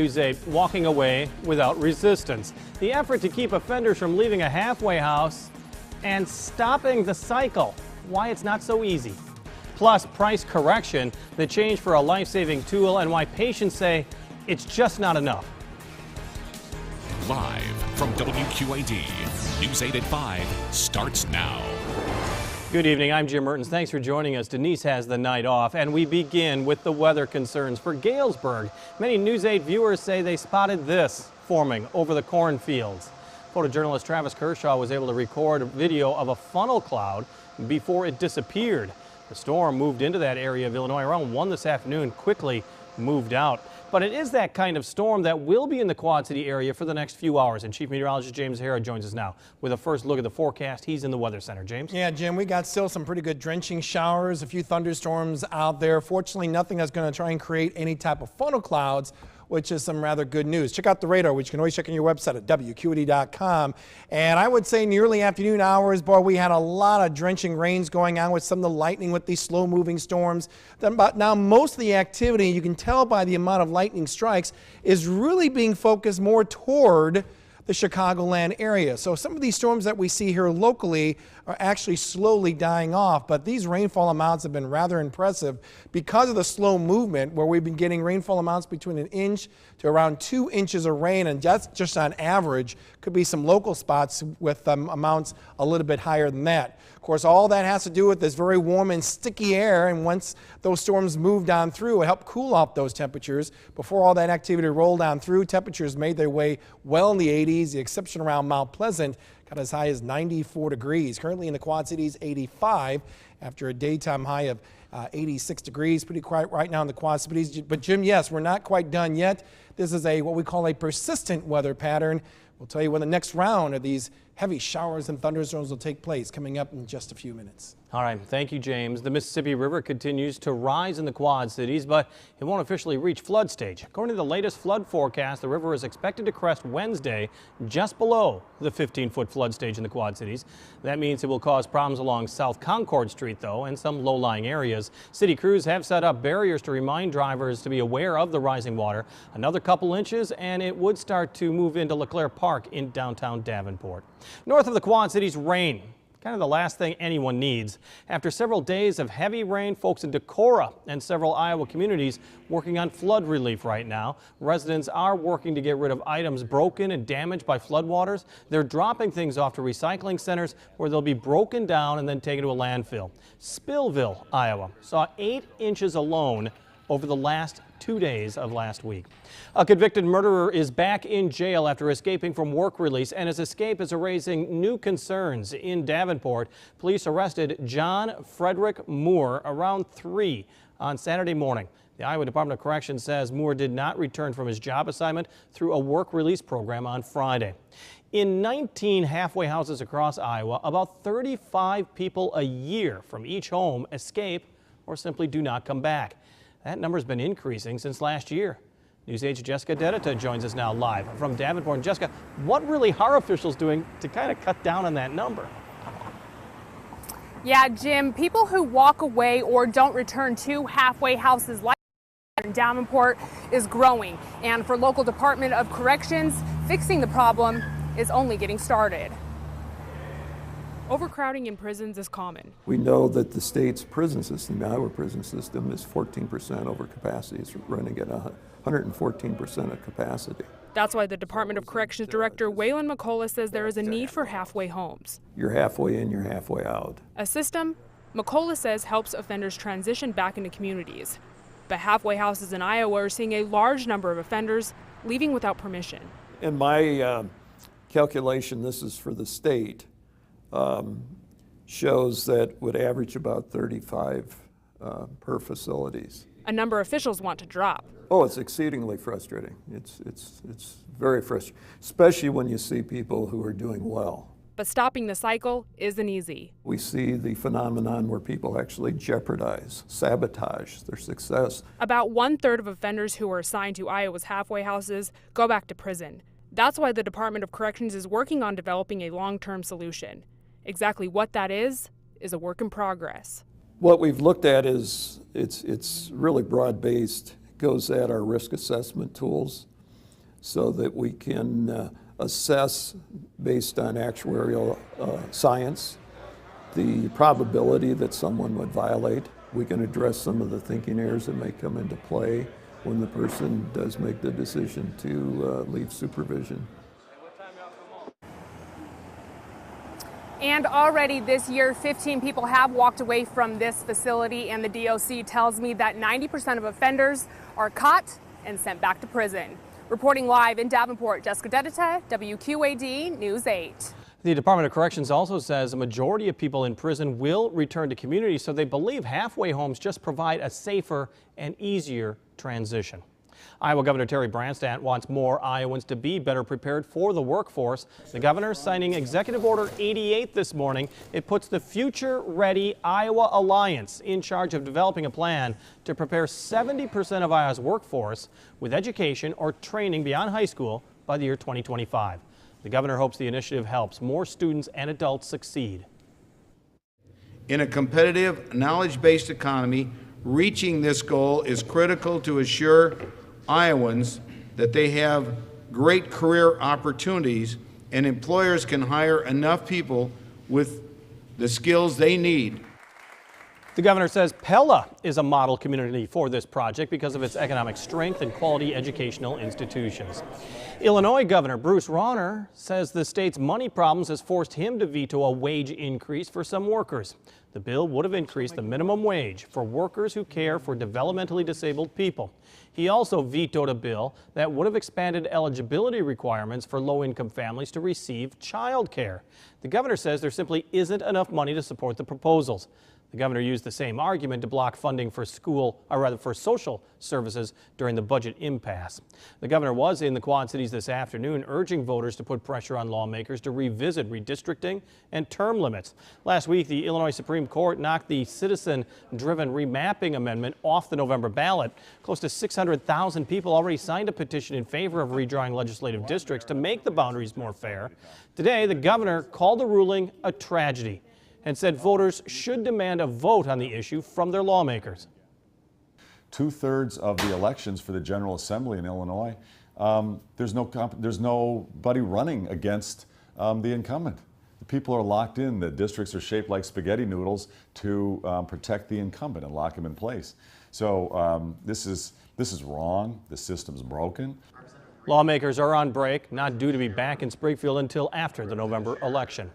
News 8, walking away without resistance. The effort to keep offenders from leaving a halfway house and stopping the cycle. Why it's not so easy. Plus, price correction, the change for a life-saving tool, and why patients say it's just not enough. Live from WQAD, News 8 at 5 starts now. Good evening, I'm Jim Mertens. Thanks for joining us. Denise has the night off, and we begin with the weather concerns for Galesburg. Many News 8 viewers say they spotted this forming over the cornfields. Photojournalist Travis Kershaw was able to record a video of a funnel cloud before it disappeared. The storm moved into that area of Illinois around 1 this afternoon, quickly moved out. But it is that kind of storm that will be in the Quad City area for the next few hours. And Chief Meteorologist James Harrod joins us now with a first look at the forecast. He's in the Weather Center. James? Yeah, Jim, we got still some pretty good drenching showers, a few thunderstorms out there. Fortunately, nothing that's going to try and create any type of funnel clouds, which is some rather good news. Check out the radar, which you can always check on your website at WQAD.com. And I would say in the early afternoon hours, boy, we had a lot of drenching rains going on with some of the lightning with these slow-moving storms. But now most of the activity, you can tell by the amount of lightning strikes, is really being focused more toward the Chicagoland area. So some of these storms that we see here locally are actually slowly dying off, but these rainfall amounts have been rather impressive because of the slow movement, where we've been getting rainfall amounts between 1 inch to around 2 inches of rain, and that's just on average. Could be some local spots with amounts a little bit higher than that. Of course, all that has to do with this very warm and sticky air, and once those storms moved on through, it helped cool off those temperatures. Before all that activity rolled on through, temperatures made their way well in the 80s. The exception around Mount Pleasant got as high as 94 degrees. Currently in the Quad Cities, 85 after a daytime high of 86 degrees. Pretty quiet right now in the Quad Cities. But Jim, yes, we're not quite done yet. This is what we call a persistent weather pattern. We'll tell you when the next round of these heavy showers and thunderstorms will take place, coming up in just a few minutes. All right, thank you, James. The Mississippi River continues to rise in the Quad Cities, but it won't officially reach flood stage. According to the latest flood forecast, the river is expected to crest Wednesday just below the 15-foot flood stage in the Quad Cities. That means it will cause problems along South Concord Street, though, and some low-lying areas. City crews have set up barriers to remind drivers to be aware of the rising water. Another couple inches, and it would start to move into LeClaire Park in downtown Davenport. North of the Quad Cities, rain. Kind of the last thing anyone needs. After several days of heavy rain, folks in Decorah and several Iowa communities working on flood relief right now. Residents are working to get rid of items broken and damaged by floodwaters. They're dropping things off to recycling centers where they'll be broken down and then taken to a landfill. Spillville, Iowa, saw 8 inches alone over the last 2 days of last week. A convicted murderer is back in jail after escaping from work release, and his escape is raising new concerns in Davenport. Police arrested John Frederick Moore around 3 on Saturday morning. The Iowa Department of Corrections says Moore did not return from his job assignment through a work release program on Friday. In 19 halfway houses across Iowa, about 35 people a year from each home escape or simply do not come back. That number's been increasing since last year. News 8's Jessica Dedita joins us now live from Davenport. Jessica, what really are officials doing to kind of cut down on that number? Yeah, Jim, people who walk away or don't return to halfway houses like in Davenport is growing. And for local Department of Corrections, fixing the problem is only getting started. Overcrowding in prisons is common. We know that the state's prison system, the Iowa prison system, is 14% over capacity. It's running at 114% of capacity. That's why the Department of Corrections Director Waylon McCullough says there is a need for halfway homes. You're halfway in, you're halfway out. A system, McCullough says, helps offenders transition back into communities. But halfway houses in Iowa are seeing a large number of offenders leaving without permission. In my calculation, this is for the state, shows that would average about 35 per facilities. A number officials want to drop. Oh, it's exceedingly frustrating. It's very frustrating, especially when you see people who are doing well. But stopping the cycle isn't easy. We see the phenomenon where people actually jeopardize, sabotage their success. About 1/3 of offenders who are assigned to Iowa's halfway houses go back to prison. That's why the Department of Corrections is working on developing a long-term solution. Exactly what that is a work in progress. What we've looked at is it's really broad-based. It goes at our risk assessment tools. so that we can assess, based on actuarial science, the probability that someone would violate. We can address some of the thinking errors that may come into play when the person does make the decision to leave supervision. And already this year, 15 people have walked away from this facility, and the DOC tells me that 90% of offenders are caught and sent back to prison. Reporting live in Davenport, Jessica Dedite, WQAD News 8. The Department of Corrections also says a majority of people in prison will return to communities, so they believe halfway homes just provide a safer and easier transition. Iowa Governor Terry Branstad wants more Iowans to be better prepared for the workforce. The governor signing Executive Order 88 this morning. It puts the Future Ready Iowa Alliance in charge of developing a plan to prepare 70% of Iowa's workforce with education or training beyond high school by the year 2025. The governor hopes the initiative helps more students and adults succeed. In a competitive, knowledge-based economy, reaching this goal is critical to assure Iowans that they have great career opportunities and employers can hire enough people with the skills they need. The governor says Pella is a model community for this project because of its economic strength and quality educational institutions. Illinois Governor Bruce Rauner says the state's money problems has forced him to veto a wage increase for some workers. The bill would have increased the minimum wage for workers who care for developmentally disabled people. He also vetoed a bill that would have expanded eligibility requirements for low-income families to receive child care. The governor says there simply isn't enough money to support the proposals. The governor used the same argument to block funding for for social services during the budget impasse. The governor was in the Quad Cities this afternoon urging voters to put pressure on lawmakers to revisit redistricting and term limits. Last week, the Illinois Supreme Court knocked the citizen-driven remapping amendment off the November ballot. Close to 600,000 people already signed a petition in favor of redrawing legislative districts to make the boundaries more fair. Today, the governor called the ruling a tragedy and said voters should demand a vote on the issue from their lawmakers. 2/3 of the elections for the General Assembly in Illinois, there's nobody running against the incumbent. The people are locked in. The districts are shaped like spaghetti noodles to protect the incumbent and lock him in place. So this is wrong. The system's broken. Lawmakers are on break, not due to be back in Springfield until after the November election.